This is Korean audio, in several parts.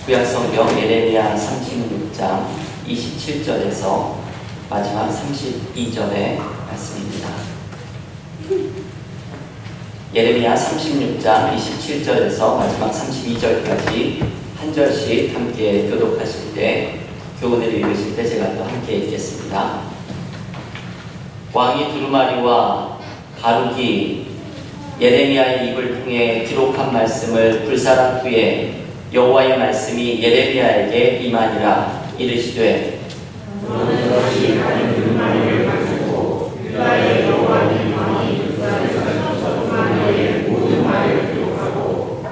구약성경 예레미야 36장 27절에서 마지막 32절의 말씀입니다. 예레미야 36장 27절에서 마지막 32절까지 한 절씩 함께 교독하실 때, 교훈을 읽으실 때 제가 또 함께 읽겠습니다. 왕이 두루마리와 바룩이 예레미야의 입을 통해 기록한 말씀을 불사란 후에 여호와의 말씀이 예레미야에게 임하니라. 이르시되 너희 가진 두루마리를 가지고 유다의 여호와의 왕이 불사에서 저주한 너의 모든 말을 기록하고,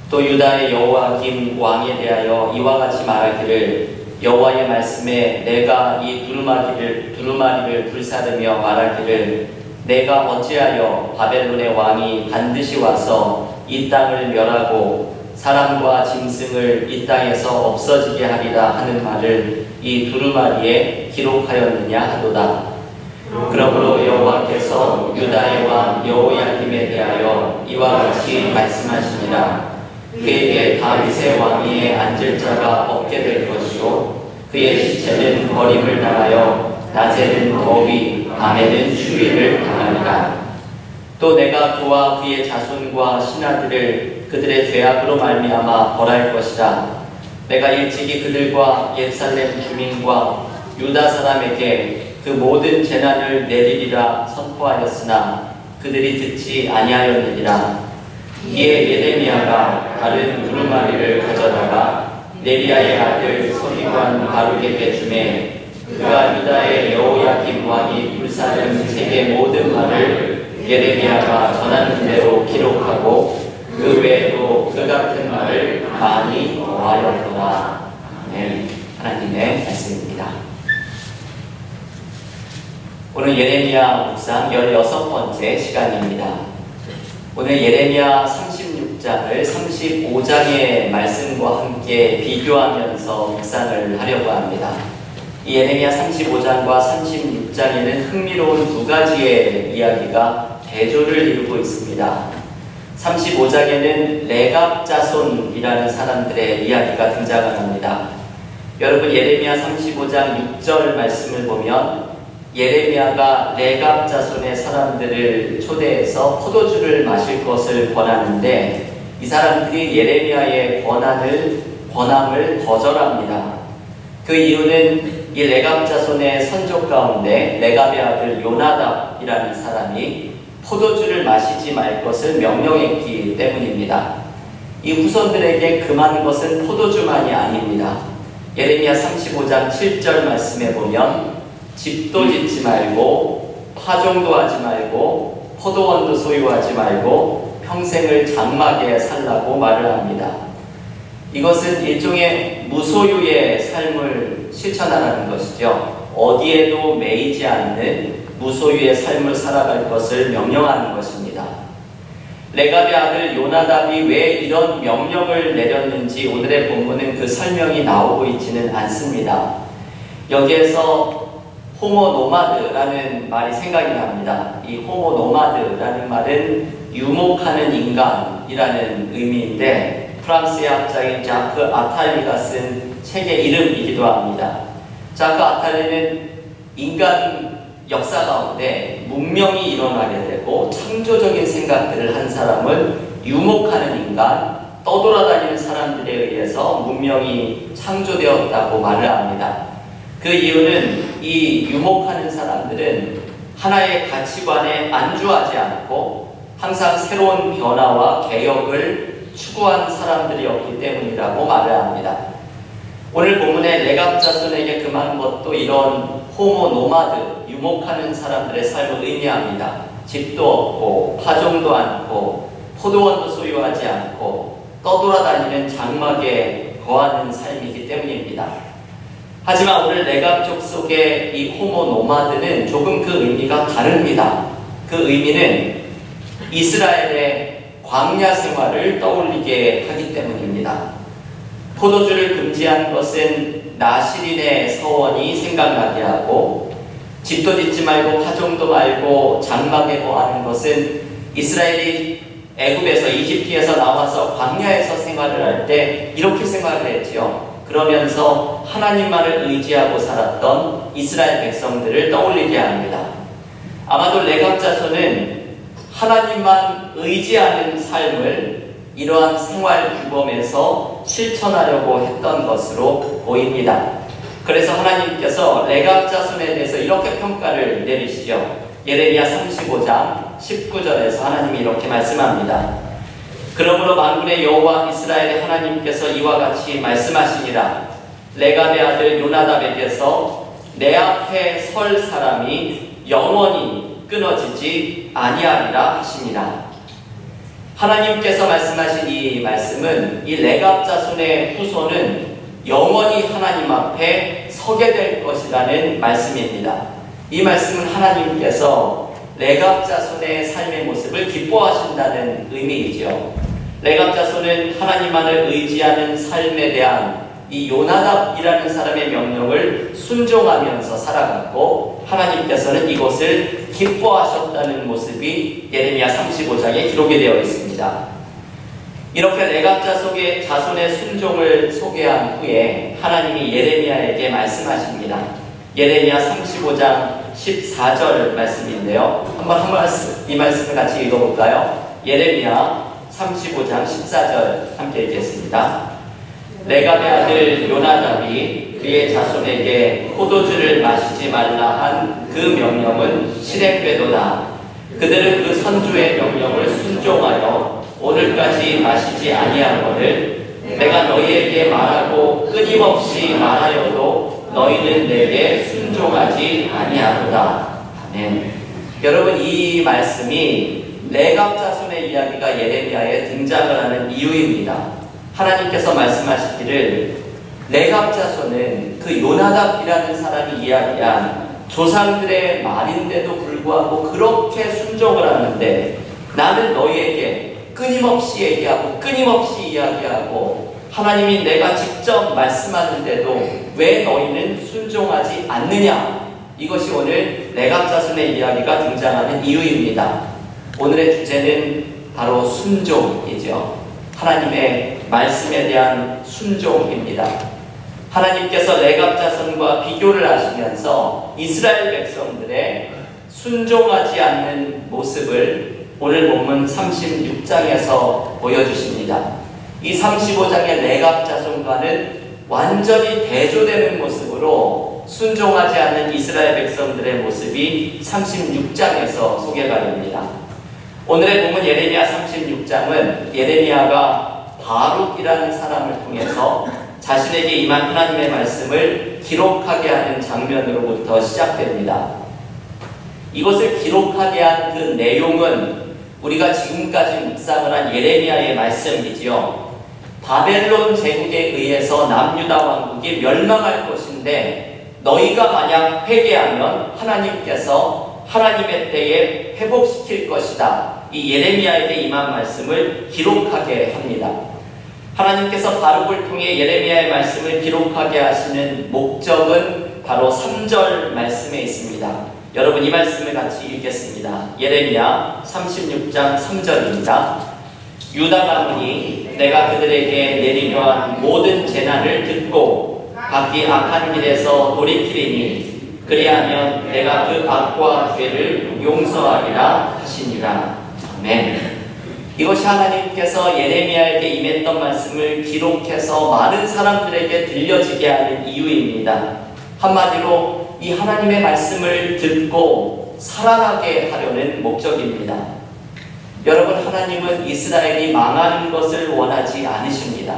또 유다의 여호와김 왕에 대하여 이와 같이 말하기를, 여호와의 말씀에 내가 이 두루마리를 불사르며 말하기를, 내가 어찌하여 바벨론의 왕이 반드시 와서 이 땅을 멸하고 사람과 짐승을 이 땅에서 없어지게 하리라 하는 말을 이 두루마리에 기록하였느냐 하도다. 그러므로 여호와께서 유다의 왕 여호야김에 대하여 이와 같이 말씀하시니라. 그에게 다윗의 왕위에 앉을 자가 없게 될 것이요, 그의 시체는 버림을 당하여 낮에는 더위 밤에는 추위를 당하리라. 또 내가 그와 그의 자손과 신하들을 그들의 죄악으로 말미암아 벌할 것이다. 내가 일찍이 그들과 예루살렘 주민과 유다 사람에게 그 모든 재난을 내리리라 선포하였으나 그들이 듣지 아니하였느니라. 이에 예레미야가 다른 두루마리를 가져다가 네리야의 아들 서기관 바룩에게 주매, 그가 유다의 여호야김 왕이 불사른 책의 모든 말을 예레미야가 전하는 대로 기록하고 그 외에도 그 같은 말을 많이 더하였더라. 아멘. 하나님의 말씀입니다. 오늘 예레미야 묵상 16번째 시간입니다. 오늘 예레미야 36장을 35장의 말씀과 함께 비교하면서 묵상을 하려고 합니다. 이 예레미야 35장과 36장에는 흥미로운 두 가지의 이야기가 대조를 이루고 있습니다. 35장에는 레갑 자손이라는 사람들의 이야기가 등장을 합니다. 여러분, 예레미야 35장 6절 말씀을 보면 예레미야가 레갑 자손의 사람들을 초대해서 포도주를 마실 것을 권하는데, 이 사람들이 예레미야의 권함을 거절합니다. 그 이유는 이 레갑 자손의 선족 가운데 레갑의 아들 요나답이라는 사람이 포도주를 마시지 말 것을 명령했기 때문입니다. 이 후손들에게 금한 것은 포도주만이 아닙니다. 예레미야 35장 7절 말씀에 보면 집도 짓지 말고 파종도 하지 말고 포도원도 소유하지 말고 평생을 장막에 살라고 말을 합니다. 이것은 일종의 무소유의 삶을 실천하라는 것이죠. 어디에도 매이지 않는 무소유의 삶을 살아갈 것을 명령하는 것입니다. 레갑의 아들 요나답이 왜 이런 명령을 내렸는지 오늘의 본문은 그 설명이 나오고 있지는 않습니다. 여기에서 호모노마드라는 말이 생각이 납니다. 이 호모노마드라는 말은 유목하는 인간이라는 의미인데, 프랑스의 학자인 자크 아탈리가 쓴 책의 이름이기도 합니다. 자크 아탈리는 인간 역사 가운데 문명이 일어나게 되고 창조적인 생각들을 한 사람을 유목하는 인간, 떠돌아다니는 사람들에 의해서 문명이 창조되었다고 말을 합니다. 그 이유는 이 유목하는 사람들은 하나의 가치관에 안주하지 않고 항상 새로운 변화와 개혁을 추구하는 사람들이었기 때문이라고 말을 합니다. 오늘 본문의 레갑 자손에게 금한 것도 이런 호모노마드, 유목하는 사람들의 삶을 의미합니다. 집도 없고 파종도 않고 포도원도 소유하지 않고 떠돌아다니는 장막에 거하는 삶이기 때문입니다. 하지만 오늘 레갑 족속의 이 호모노마드는 조금 그 의미가 다릅니다. 그 의미는 이스라엘의 광야 생활을 떠올리게 하기 때문입니다. 포도주를 금지한 것은 나실인의 서원이 생각나게 하고, 집도 짓지 말고 파종도 말고 장막에 거하는 것은 이스라엘이 애굽에서 이집트에서 나와서 광야에서 생활을 할 때 이렇게 생활을 했지요. 그러면서 하나님만을 의지하고 살았던 이스라엘 백성들을 떠올리게 합니다. 아마도 레갑 자손은 하나님만 의지하는 삶을 이러한 생활 규범에서 실천하려고 했던 것으로 보입니다. 그래서 하나님께서 레갑 자손에 대해서 이렇게 평가를 내리시죠. 예레미야 35장 19절에서 하나님이 이렇게 말씀합니다. 그러므로 만군의 여호와 이스라엘의 하나님께서 이와 같이 말씀하시니라. 레갑의 아들 요나답에게서 내 앞에 설 사람이 영원히 끊어지지 아니하리라 하시니라. 하나님께서 말씀하신 이 말씀은 이 레갑 자손의 후손은 영원히 하나님 앞에 서게 될 것이라는 말씀입니다. 이 말씀은 하나님께서 레갑 자손의 삶의 모습을 기뻐하신다는 의미이죠. 레갑 자손은 하나님만을 의지하는 삶에 대한 이 요나답이라는 사람의 명령을 순종하면서 살아갔고 하나님께서는 이것을 기뻐하셨다는 모습이 예레미야 35장에 기록이 되어 있습니다. 이렇게 레갑 자손의 순종을 소개한 후에 하나님이 예레미야에게 말씀하십니다. 예레미야 35장 14절 말씀인데요. 한번 이 말씀을 같이 읽어볼까요? 예레미야 35장 14절 함께 읽겠습니다. 레갑의 아들 요나답이 그의 자손에게 포도주를 마시지 말라 한 그 명령은 실행되도다. 그들은 그 선주의 명령을 순종하여 오늘까지 마시지 아니하거늘 내가 너희에게 말하고 끊임없이 말하여도 너희는 내게 순종하지 아니하도다. 아멘. 여러분, 이 말씀이 레갑 자손의 이야기가 예레미야에 등장을 하는 이유입니다. 하나님께서 말씀하시기를 레갑 자손은 그 요나답이라는 사람이 이야기한 조상들의 말인데도 불구하고 그렇게 순종을 하는데 나는 너희에게 끊임없이 얘기하고 끊임없이 이야기하고 하나님이 내가 직접 말씀하는데도 왜 너희는 순종하지 않느냐? 이것이 오늘 레갑 자손의 이야기가 등장하는 이유입니다. 오늘의 주제는 바로 순종이죠. 하나님의 말씀에 대한 순종입니다. 하나님께서 레갑 자손과 비교를 하시면서 이스라엘 백성들의 순종하지 않는 모습을 오늘 본문 36장에서 보여주십니다. 이 35장의 레갑 자손과는 완전히 대조되는 모습으로 순종하지 않는 이스라엘 백성들의 모습이 36장에서 소개가 됩니다. 오늘의 본문 예레미야 36장은 예레미야가 바룩이라는 사람을 통해서 자신에게 임한 하나님의 말씀을 기록하게 하는 장면으로부터 시작됩니다. 이것을 기록하게 한 그 내용은 우리가 지금까지 묵상을 한 예레미야의 말씀이지요. 바벨론 제국에 의해서 남유다 왕국이 멸망할 것인데 너희가 만약 회개하면 하나님께서 하나님의 때에 회복시킬 것이다. 이 예레미야에게 임한 말씀을 기록하게 합니다. 하나님께서 바룩을 통해 예레미야의 말씀을 기록하게 하시는 목적은 바로 3절 말씀에 있습니다. 여러분, 이 말씀을 같이 읽겠습니다. 예레미야 36장 3절입니다. 유다 가문이 내가 그들에게 내리려 한 모든 재난을 듣고 각기 악한 길에서 돌이키리니 그리하면 내가 그 악과 죄를 용서하리라 하시니라. 아멘. 이것이 하나님께서 예레미야에게 임했던 말씀을 기록해서 많은 사람들에게 들려지게 하는 이유입니다. 한마디로 이 하나님의 말씀을 듣고 살아나게 하려는 목적입니다. 여러분, 하나님은 이스라엘이 망하는 것을 원하지 않으십니다.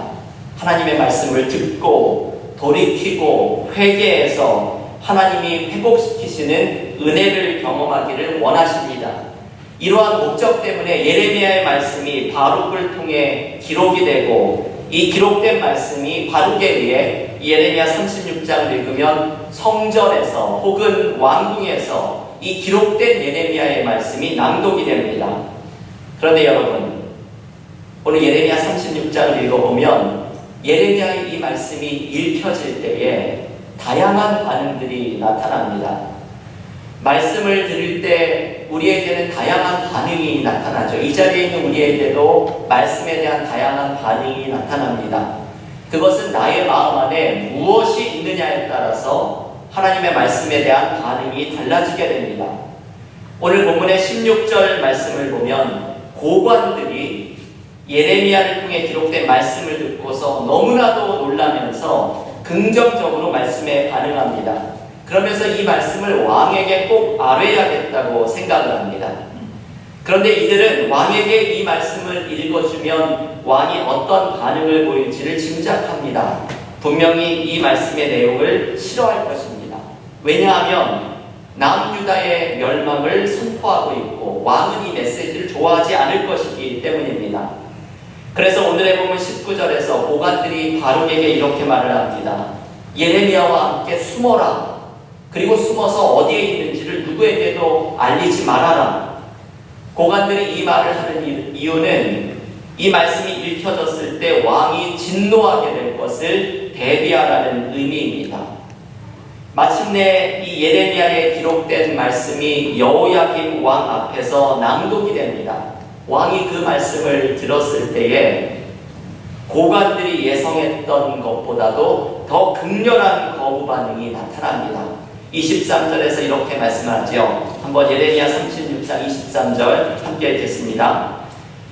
하나님의 말씀을 듣고 돌이키고 회개해서 하나님이 회복시키시는 은혜를 경험하기를 원하십니다. 이러한 목적 때문에 예레미야의 말씀이 바룩을 통해 기록이 되고 이 기록된 말씀이 바룩에 의해 예레미야 36장을 읽으면 성전에서 혹은 왕궁에서 이 기록된 예레미야의 말씀이 낭독이 됩니다. 그런데 여러분, 오늘 예레미야 36장을 읽어보면 예레미야의 이 말씀이 읽혀질 때에 다양한 반응들이 나타납니다. 말씀을 들을 때 우리에게는 다양한 반응이 나타나죠. 이 자리에 있는 우리에게도 말씀에 대한 다양한 반응이 나타납니다. 그것은 나의 마음 안에 무엇이 있느냐에 따라서 하나님의 말씀에 대한 반응이 달라지게 됩니다. 오늘 본문의 16절 말씀을 보면 고관들이 예레미야를 통해 기록된 말씀을 듣고서 너무나도 놀라면서 긍정적으로 말씀에 반응합니다. 그러면서 이 말씀을 왕에게 꼭 아뢰야겠다고 생각을 합니다. 그런데 이들은 왕에게 이 말씀을 읽어주면 왕이 어떤 반응을 보일지를 짐작합니다. 분명히 이 말씀의 내용을 싫어할 것입니다. 왜냐하면 남유다의 멸망을 선포하고 있고 왕은 이 메시지를 좋아하지 않을 것이기 때문입니다. 그래서 오늘의 본문 19절에서 고관들이 바룩에게 이렇게 말을 합니다. 예레미야와 함께 숨어라. 그리고 숨어서 어디에 있는지를 누구에게도 알리지 말아라. 고관들이 이 말을 하는 이유는 이 말씀이 읽혀졌을 때 왕이 진노하게 될 것을 대비하라는 의미입니다. 마침내 이 예레미야에 기록된 말씀이 여호야김 왕 앞에서 낭독이 됩니다. 왕이 그 말씀을 들었을 때에 고관들이 예상했던 것보다도 더 극렬한 거부 반응이 나타납니다. 23절에서 이렇게 말씀하죠. 한번 예레미야 36장 23절 함께 읽겠습니다.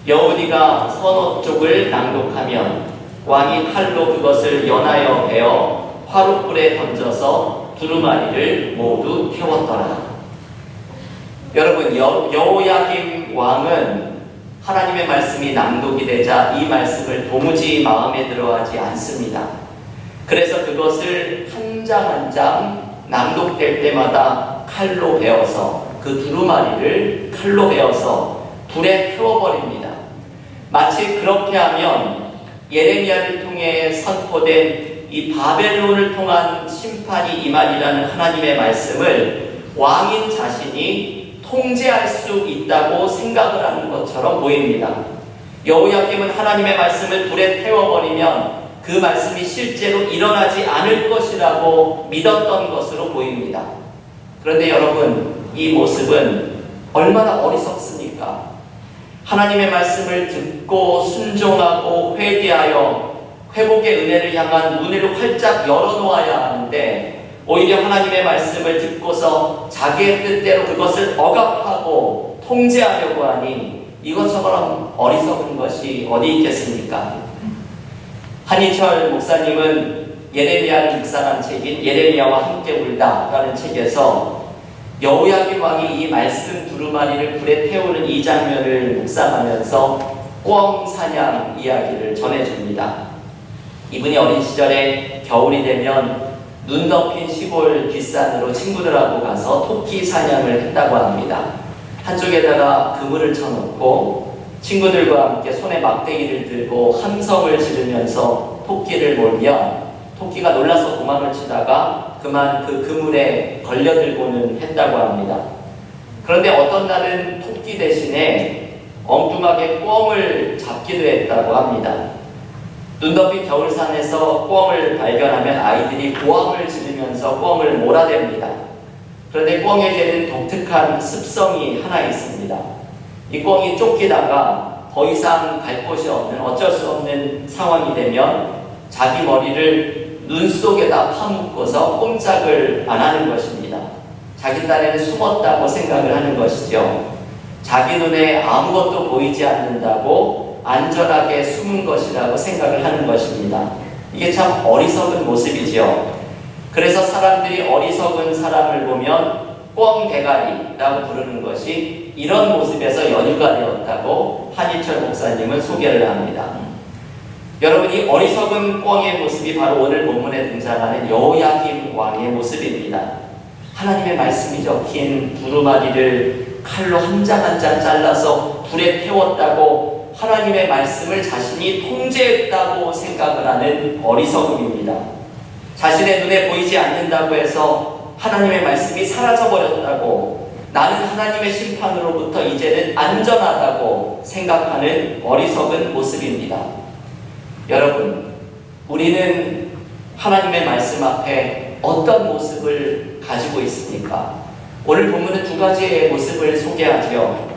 여우디가 선호 쪽을 낭독하면 왕이 칼로 그것을 연하여 베어 화롯불에 던져서 두루마리를 모두 태웠더라. 여러분, 여호야김 왕은 하나님의 말씀이 낭독이 되자 이 말씀을 도무지 마음에 들어하지 않습니다. 그래서 그것을 한 장 한 장 낭독될 때마다 칼로 베어서 그 두루마리를 칼로 베어서 불에 태워버립니다. 마치 그렇게 하면 예레미야를 통해 선포된 이 바벨론을 통한 심판이 임하리라는 하나님의 말씀을 왕인 자신이 통제할 수 있다고 생각을 하는 것처럼 보입니다. 여호야김은 하나님의 말씀을 불에 태워버리면 그 말씀이 실제로 일어나지 않을 것이라고 믿었던 것으로 보입니다. 그런데 여러분, 이 모습은 얼마나 어리석습니까? 하나님의 말씀을 듣고 순종하고 회개하여 회복의 은혜를 향한 문을 활짝 열어놓아야 하는데 오히려 하나님의 말씀을 듣고서 자기의 뜻대로 그것을 억압하고 통제하려고 하니 이것처럼 어리석은 것이 어디 있겠습니까? 한희철 목사님은 예레미야를 묵상한 책인 예레미야와 함께 울다라는 책에서 여호야김 왕이 이 말씀 두루마리를 불에 태우는 이 장면을 묵상하면서 꿩 사냥 이야기를 전해줍니다. 이분이 어린 시절에 겨울이 되면 눈 덮인 시골 뒷산으로 친구들하고 가서 토끼 사냥을 했다고 합니다. 한쪽에다가 그물을 쳐놓고 친구들과 함께 손에 막대기를 들고 함성을 지르면서 토끼를 몰면 토끼가 놀라서 도망을 치다가 그만 그 그물에 걸려들고는 했다고 합니다. 그런데 어떤 날은 토끼 대신에 엉뚱하게 꿩을 잡기도 했다고 합니다. 눈 덮인 겨울산에서 꿩을 발견하면 아이들이 고함을 지르면서 꿩을 몰아댑니다. 그런데 꿩에게는 독특한 습성이 하나 있습니다. 이 꿩이 쫓기다가 더 이상 갈 곳이 없는 어쩔 수 없는 상황이 되면 자기 머리를 눈 속에다 파묻고서 꼼짝을 안 하는 것입니다. 자기 딴에는 숨었다고 생각을 하는 것이죠. 자기 눈에 아무것도 보이지 않는다고 안전하게 숨은 것이라고 생각을 하는 것입니다. 이게 참 어리석은 모습이죠. 그래서 사람들이 어리석은 사람을 보면 꿩대가리라고 부르는 것이 이런 모습에서 연유가 되었다고 한희철 목사님은 소개를 합니다. 여러분, 이 어리석은 꿩의 모습이 바로 오늘 본문에 등장하는 여호야김 왕의 모습입니다. 하나님의 말씀이 적힌 두루마리를 칼로 한 장 한 장 잘라서 불에 태웠다고 하나님의 말씀을 자신이 통제했다고 생각을 하는 어리석음입니다. 자신의 눈에 보이지 않는다고 해서 하나님의 말씀이 사라져버렸다고, 나는 하나님의 심판으로부터 이제는 안전하다고 생각하는 어리석은 모습입니다. 여러분, 우리는 하나님의 말씀 앞에 어떤 모습을 가지고 있습니까? 오늘 본문은 두 가지의 모습을 소개하지요.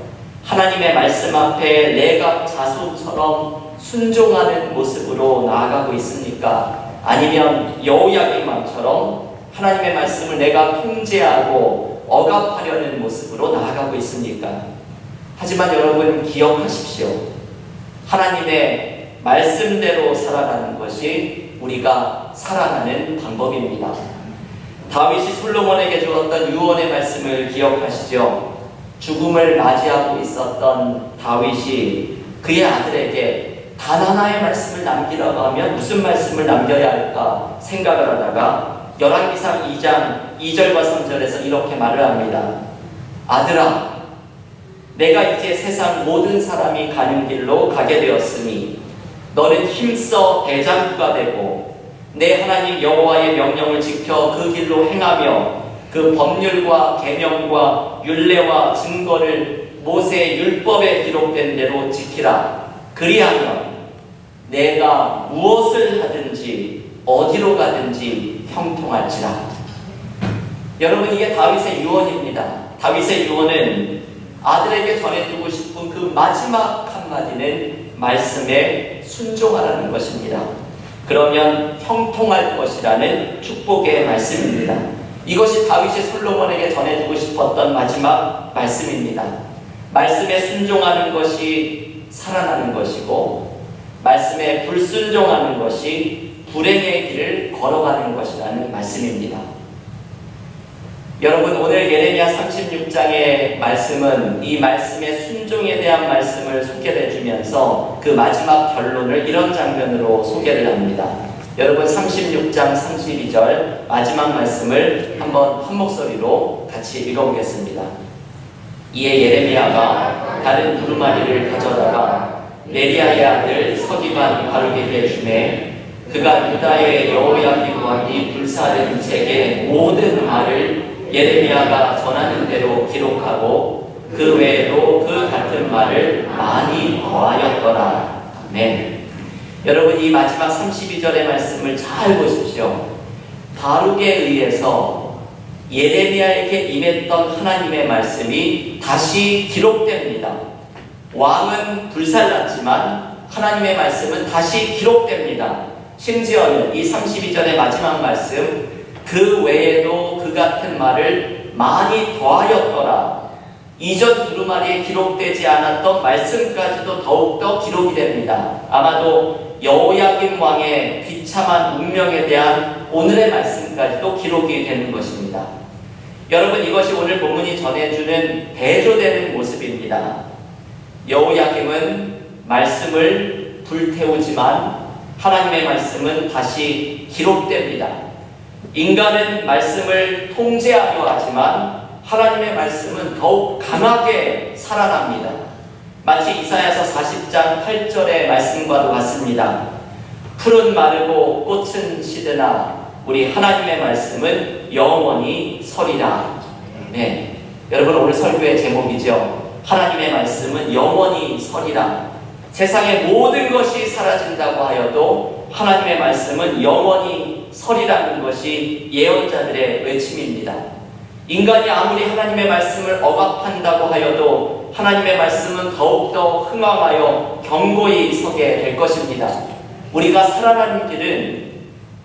하나님의 말씀 앞에 내가 자수처럼 순종하는 모습으로 나아가고 있습니까? 아니면 여호야김 왕처럼 하나님의 말씀을 내가 통제하고 억압하려는 모습으로 나아가고 있습니까? 하지만 여러분 기억하십시오. 하나님의 말씀대로 살아가는 것이 우리가 살아가는 방법입니다. 다윗이 솔로몬에게 주었던 유언의 말씀을 기억하시죠? 죽음을 맞이하고 있었던 다윗이 그의 아들에게 단 하나의 말씀을 남기라고 하면 무슨 말씀을 남겨야 할까 생각을 하다가 열왕기상 2장 2절과 3절에서 이렇게 말을 합니다. 아들아, 내가 이제 세상 모든 사람이 가는 길로 가게 되었으니 너는 힘써 대장부가 되고 내 하나님 여호와의 명령을 지켜 그 길로 행하며 그 법률과 계명과 율례와 증거를 모세의 율법에 기록된 대로 지키라. 그리하면 내가 무엇을 하든지 어디로 가든지 형통할지라. 여러분, 이게 다윗의 유언입니다. 다윗의 유언은 아들에게 전해주고 싶은 그 마지막 한마디는 말씀에 순종하라는 것입니다. 그러면 형통할 것이라는 축복의 말씀입니다. 이것이 다윗이 솔로몬에게 전해주고 싶었던 마지막 말씀입니다. 말씀에 순종하는 것이 살아나는 것이고 말씀에 불순종하는 것이 불행의 길을 걸어가는 것이라는 말씀입니다. 여러분, 오늘 예레미야 36장의 말씀은 이 말씀의 순종에 대한 말씀을 소개해 주면서 그 마지막 결론을 이런 장면으로 소개를 합니다. 여러분, 36장 32절 마지막 말씀을 한번 한 목소리로 같이 읽어보겠습니다. 이에 예레미야가 다른 두루마리를 가져다가 네리야의 아들 서기관 바룩에게 주매 그가 유다의 여호야김 왕이 불사른 책의 모든 말을 예레미야가 전하는 대로 기록하고 그 외에도 그 같은 말을 많이 더하였더라. 아멘. 여러분, 이 마지막 32절의 말씀을 잘 보십시오. 바룩에 의해서 예레미야에게 임했던 하나님의 말씀이 다시 기록됩니다. 왕은 불살랐지만 하나님의 말씀은 다시 기록됩니다. 심지어는 이 32절의 마지막 말씀, 그 외에도 그 같은 말을 많이 더하였더라. 이전 두루마리에 기록되지 않았던 말씀까지도 더욱더 기록이 됩니다. 아마도 여호야김 왕의 비참한 운명에 대한 오늘의 말씀까지도 기록이 되는 것입니다. 여러분, 이것이 오늘 본문이 전해주는 대조되는 모습입니다. 여호야김은 말씀을 불태우지만 하나님의 말씀은 다시 기록됩니다. 인간은 말씀을 통제하려 하지만 하나님의 말씀은 더욱 강하게 살아납니다. 마치 이사야서 40장 8절의 말씀과도 같습니다. 풀은 마르고 꽃은 시드나 우리 하나님의 말씀은 영원히 서리라. 네, 여러분, 오늘 설교의 제목이죠. 하나님의 말씀은 영원히 서리라. 세상의 모든 것이 사라진다고 하여도 하나님의 말씀은 영원히 서리라는 것이 예언자들의 외침입니다. 인간이 아무리 하나님의 말씀을 억압한다고 하여도 하나님의 말씀은 더욱더 흥황하여 견고히 서게 될 것입니다. 우리가 살아가는 길은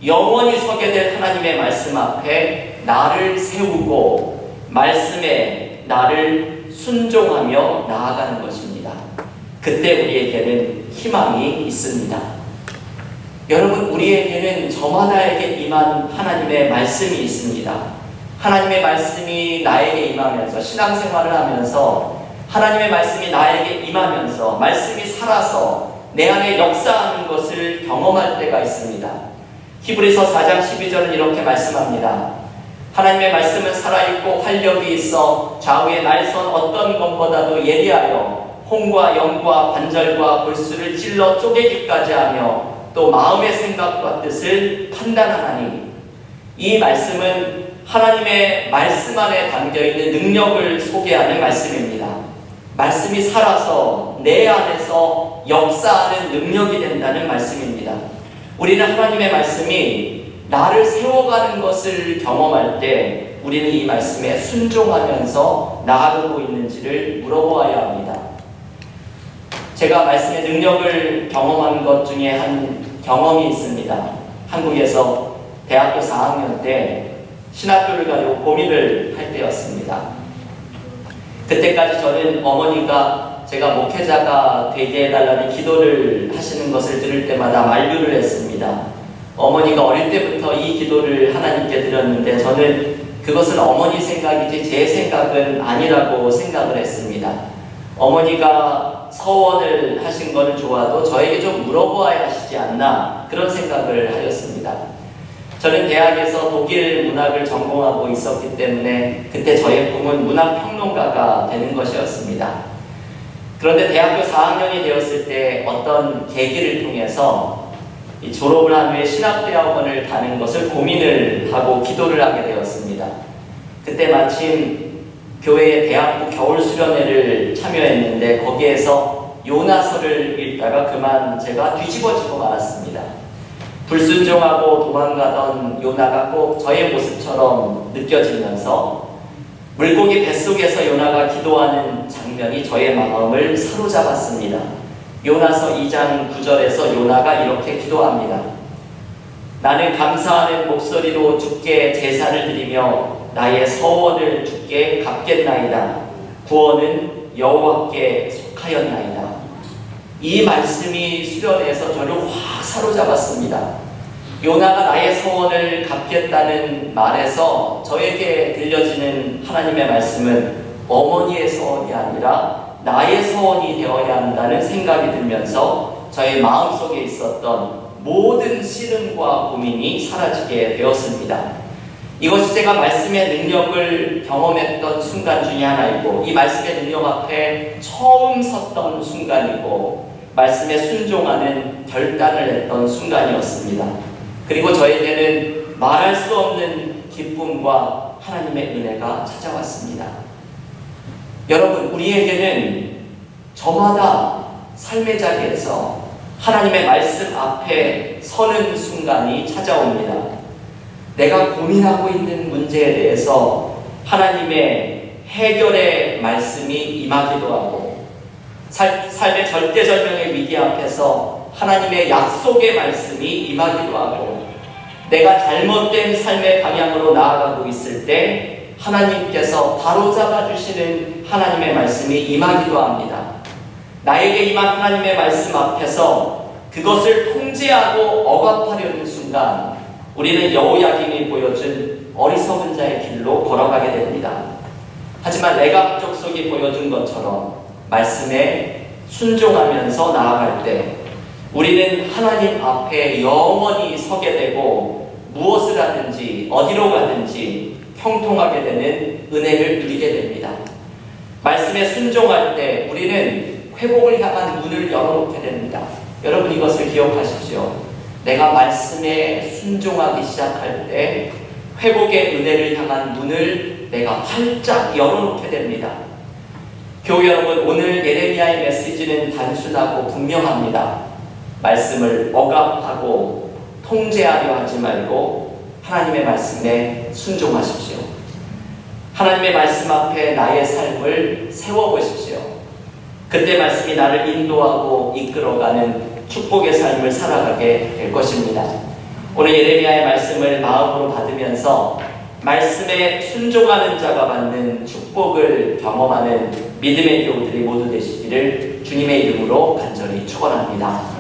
영원히 서게 될 하나님의 말씀 앞에 나를 세우고 말씀에 나를 순종하며 나아가는 것입니다. 그때 우리에게는 희망이 있습니다. 여러분, 우리에게는 저마다에게 임한 하나님의 말씀이 있습니다. 하나님의 말씀이 나에게 임하면서 신앙생활을 하면서 하나님의 말씀이 나에게 임하면서 말씀이 살아서 내 안에 역사하는 것을 경험할 때가 있습니다. 히브리서 4장 12절은 이렇게 말씀합니다. 하나님의 말씀은 살아있고 활력이 있어 좌우의 날선 어떤 것보다도 예리하여 홍과 영과 관절과 골수를 찔러 쪼개기까지 하며 또 마음의 생각과 뜻을 판단하나니. 이 말씀은 하나님의 말씀 안에 담겨있는 능력을 소개하는 말씀입니다. 말씀이 살아서 내 안에서 역사하는 능력이 된다는 말씀입니다. 우리는 하나님의 말씀이 나를 세워가는 것을 경험할 때 우리는 이 말씀에 순종하면서 나아가고 있는지를 물어보아야 합니다. 제가 말씀의 능력을 경험한 것 중에 한 경험이 있습니다. 한국에서 대학교 4학년 때 신학교를 가려고 고민을 할 때였습니다. 그때까지 저는 어머니가 제가 목회자가 되게 해달라는 기도를 하시는 것을 들을 때마다 만류를 했습니다. 어머니가 어릴 때부터 이 기도를 하나님께 드렸는데 저는 그것은 어머니 생각이지 제 생각은 아니라고 생각을 했습니다. 어머니가 서원을 하신 것은 좋아도 저에게 좀 물어보아야 하시지 않나 그런 생각을 하였습니다. 저는 대학에서 독일 문학을 전공하고 있었기 때문에 그때 저의 꿈은 문학평론가가 되는 것이었습니다. 그런데 대학교 4학년이 되었을 때 어떤 계기를 통해서 졸업을 한 후에 신학대학원을 가는 것을 고민을 하고 기도를 하게 되었습니다. 그때 마침 교회의 대학부 겨울수련회를 참여했는데 거기에서 요나서를 읽다가 그만 제가 뒤집어지고 말았습니다. 불순종하고 도망가던 요나가 꼭 저의 모습처럼 느껴지면서 물고기 뱃속에서 요나가 기도하는 장면이 저의 마음을 사로잡았습니다. 요나서 2장 9절에서 요나가 이렇게 기도합니다. 나는 감사하는 목소리로 주께 제사를 드리며 나의 서원을 주께 갚겠나이다. 구원은 여호와께 속하였나이다. 이 말씀이 수련해서 저를 확 사로잡았습니다. 요나가 나의 서원을 갚겠다는 말에서 저에게 들려지는 하나님의 말씀은 어머니의 서원이 아니라 나의 서원이 되어야 한다는 생각이 들면서 저의 마음속에 있었던 모든 씨름과 고민이 사라지게 되었습니다. 이것이 제가 말씀의 능력을 경험했던 순간 중에 하나이고 이 말씀의 능력 앞에 처음 섰던 순간이고 말씀에 순종하는 결단을 했던 순간이었습니다. 그리고 저에게는 말할 수 없는 기쁨과 하나님의 은혜가 찾아왔습니다. 여러분, 우리에게는 저마다 삶의 자리에서 하나님의 말씀 앞에 서는 순간이 찾아옵니다. 내가 고민하고 있는 문제에 대해서 하나님의 해결의 말씀이 임하기도 하고 삶의 절대절명의 위기 앞에서 하나님의 약속의 말씀이 임하기도 하고 내가 잘못된 삶의 방향으로 나아가고 있을 때 하나님께서 바로잡아 주시는 하나님의 말씀이 임하기도 합니다. 나에게 임한 하나님의 말씀 앞에서 그것을 통제하고 억압하려는 순간 우리는 여호야김이 보여준 어리석은 자의 길로 걸어가게 됩니다. 하지만 레갑 족속이 보여준 것처럼 말씀에 순종하면서 나아갈 때 우리는 하나님 앞에 영원히 서게 되고 무엇을 하든지 어디로 가든지 형통하게 되는 은혜를 누리게 됩니다. 말씀에 순종할 때 우리는 회복을 향한 문을 열어놓게 됩니다. 여러분 이것을 기억하십시오. 내가 말씀에 순종하기 시작할 때 회복의 은혜를 향한 문을 내가 활짝 열어놓게 됩니다. 교회 여러분, 오늘 예레미야의 메시지는 단순하고 분명합니다. 말씀을 억압하고 통제하려 하지 말고 하나님의 말씀에 순종하십시오. 하나님의 말씀 앞에 나의 삶을 세워보십시오. 그때 말씀이 나를 인도하고 이끌어가는 축복의 삶을 살아가게 될 것입니다. 오늘 예레미야의 말씀을 마음으로 받으면서 말씀에 순종하는 자가 받는 축복을 경험하는 믿음의 교우들이 모두 되시기를 주님의 이름으로 간절히 축원합니다.